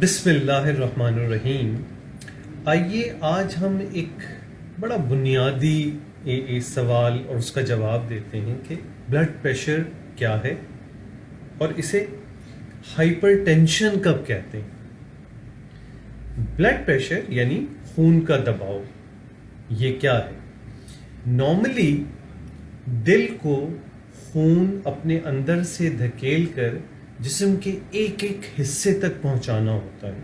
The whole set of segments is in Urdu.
بسم اللہ الرحمن الرحیم۔ آئیے آج ہم ایک بڑا بنیادی سوال اور اس کا جواب دیتے ہیں کہ بلڈ پریشر کیا ہے اور اسے ہائپر ٹینشن کب کہتے ہیں۔ بلڈ پریشر یعنی خون کا دباؤ، یہ کیا ہے؟ نارملی دل کو خون اپنے اندر سے دھکیل کر جسم کے ایک ایک حصے تک پہنچانا ہوتا ہے،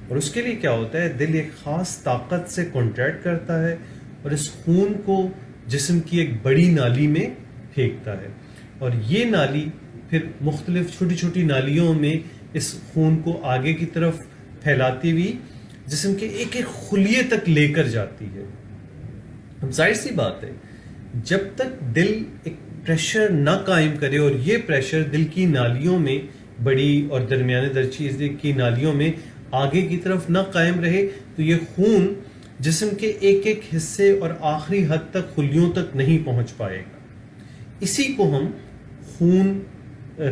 اور اس کے لیے کیا ہوتا ہے، دل ایک خاص طاقت سے کنٹریکٹ کرتا ہے اور اس خون کو جسم کی ایک بڑی نالی میں پھینکتا ہے، اور یہ نالی پھر مختلف چھوٹی چھوٹی نالیوں میں اس خون کو آگے کی طرف پھیلاتی ہوئی جسم کے ایک ایک خلیے تک لے کر جاتی ہے۔ اب ظاہر سی بات ہے، جب تک دل ایک پریشر نہ قائم کرے اور یہ پریشر دل کی نالیوں میں، بڑی اور درمیانے درجے کی نالیوں میں آگے کی طرف نہ قائم رہے تو یہ خون جسم کے ایک ایک حصے اور آخری حد تک خلیوں تک نہیں پہنچ پائے گا۔ اسی کو ہم خون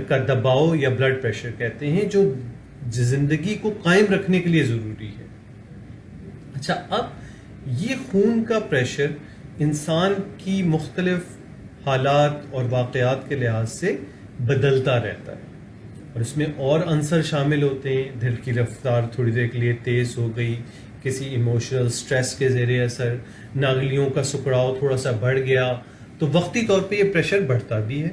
کا دباؤ یا بلڈ پریشر کہتے ہیں، جو زندگی کو قائم رکھنے کے لیے ضروری ہے۔ اچھا، اب یہ خون کا پریشر انسان کی مختلف حالات اور واقعات کے لحاظ سے بدلتا رہتا ہے، اور اس میں اور عنصر شامل ہوتے ہیں۔ دل کی رفتار تھوڑی دیر کے لیے تیز ہو گئی، کسی ایموشنل سٹریس کے زیر اثر نالیوں کا سکڑاؤ تھوڑا سا بڑھ گیا، تو وقتی طور پہ یہ پریشر بڑھتا بھی ہے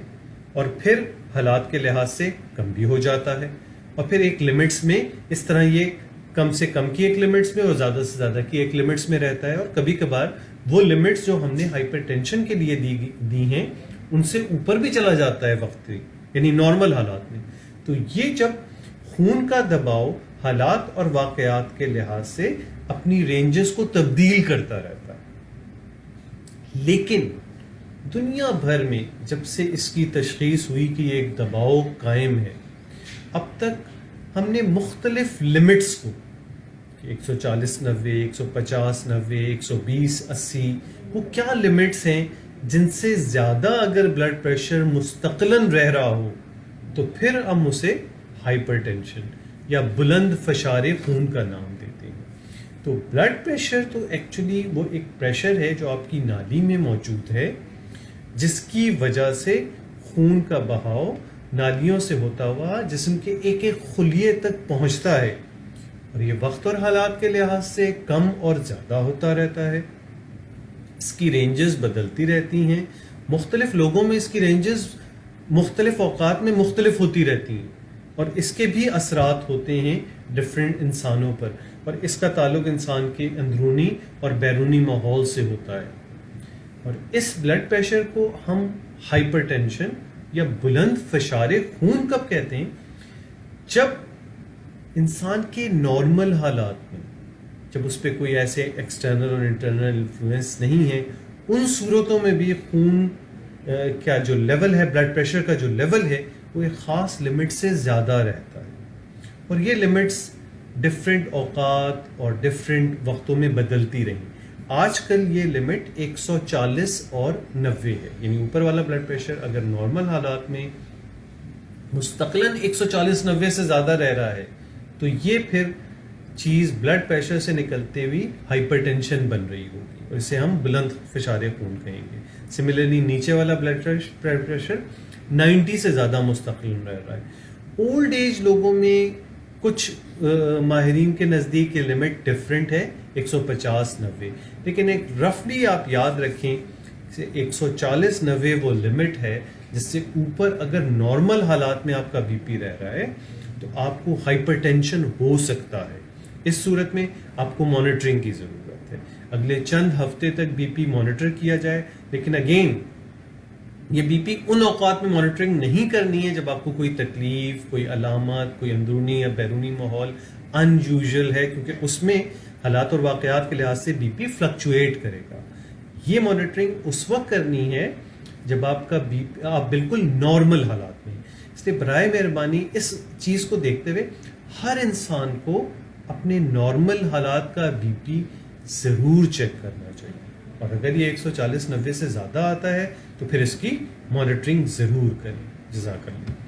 اور پھر حالات کے لحاظ سے کم بھی ہو جاتا ہے، اور پھر ایک لمٹس میں اس طرح یہ کم سے کم کی ایک لمٹس میں اور زیادہ سے زیادہ کی ایک لمٹس میں رہتا ہے، اور کبھی کبھار وہ لمٹس جو ہم نے ہائپر ٹینشن کے لیے دی ہیں ان سے اوپر بھی چلا جاتا ہے وقت، یعنی نارمل حالات میں۔ تو یہ جب خون کا دباؤ حالات اور واقعات کے لحاظ سے اپنی رینجز کو تبدیل کرتا رہتا ہے، لیکن دنیا بھر میں جب سے اس کی تشخیص ہوئی کہ یہ ایک دباؤ قائم ہے، اب تک ہم نے مختلف لمٹس کو 140/90، 150/90، 120/80، وہ کیا لمٹس ہیں جن سے زیادہ اگر بلڈ پریشر مستقلاً رہ رہا ہو تو پھر ہم اسے ہائپر ٹینشن یا بلند فشار خون کا نام دیتے ہیں۔ تو بلڈ پریشر تو ایکچولی وہ ایک پریشر ہے جو آپ کی نالی میں موجود ہے، جس کی وجہ سے خون کا بہاؤ نالیوں سے ہوتا ہوا جسم کے ایک ایک خلیے تک پہنچتا ہے، اور یہ وقت اور حالات کے لحاظ سے کم اور زیادہ ہوتا رہتا ہے۔ اس کی رینجز بدلتی رہتی ہیں، مختلف لوگوں میں اس کی رینجز مختلف اوقات میں مختلف ہوتی رہتی ہیں، اور اس کے بھی اثرات ہوتے ہیں ڈفرینٹ انسانوں پر، اور اس کا تعلق انسان کے اندرونی اور بیرونی ماحول سے ہوتا ہے۔ اور اس بلڈ پریشر کو ہم ہائپر ٹینشن یا بلند فشار خون کب کہتے ہیں؟ جب انسان کے نارمل حالات میں، جب اس پہ کوئی ایسے ایکسٹرنل اور انٹرنل انفلوئنس نہیں ہے، ان صورتوں میں بھی خون کا جو لیول ہے، بلڈ پریشر کا جو لیول ہے، وہ ایک خاص لمٹ سے زیادہ رہتا ہے، اور یہ لمٹس ڈفرینٹ اوقات اور ڈفرینٹ وقتوں میں بدلتی رہیں۔ آج کل یہ لمٹ 140/90 ہے، یعنی اوپر والا بلڈ پریشر اگر نارمل حالات میں مستقلاً 140/90 سے زیادہ رہ رہا ہے تو یہ پھر چیز بلڈ پریشر سے نکلتے ہوئی ہائپر ٹینشن بن رہی ہوگی، اور اسے ہم بلند فشار خون کہیں گے۔ سملرلی نیچے والا بلڈ پریشر 90 سے زیادہ مستقل رہ رہا ہے۔ اولڈ ایج لوگوں میں کچھ ماہرین کے نزدیک یہ لمٹ ڈفرینٹ ہے، 150/90، لیکن ایک رفلی آپ یاد رکھیں 140/90 وہ لمٹ ہے جس سے اوپر اگر نارمل حالات میں آپ کا بی پی رہ رہا ہے تو آپ کو ہائپر ٹینشن ہو سکتا ہے۔ اس صورت میں آپ کو مانیٹرنگ کی ضرورت ہے، اگلے چند ہفتے تک بی پی مانیٹر کیا جائے، لیکن اگین یہ بی پی ان اوقات میں مانیٹرنگ نہیں کرنی ہے جب آپ کو کوئی تکلیف، کوئی علامات، کوئی اندرونی یا بیرونی ماحول ان یوزول ہے، کیونکہ اس میں حالات اور واقعات کے لحاظ سے بی پی فلکچویٹ کرے گا۔ یہ مانیٹرنگ اس وقت کرنی ہے جب آپ کا بی پی آپ بالکل نارمل حالات میں، اس لیے برائے مہربانی اس چیز کو دیکھتے ہوئے ہر انسان کو اپنے نارمل حالات کا بی پی ضرور چیک کرنا چاہیے، اور اگر یہ 140/90 سے زیادہ آتا ہے تو پھر اس کی مانیٹرنگ ضرور کریں۔ جزاک اللہ۔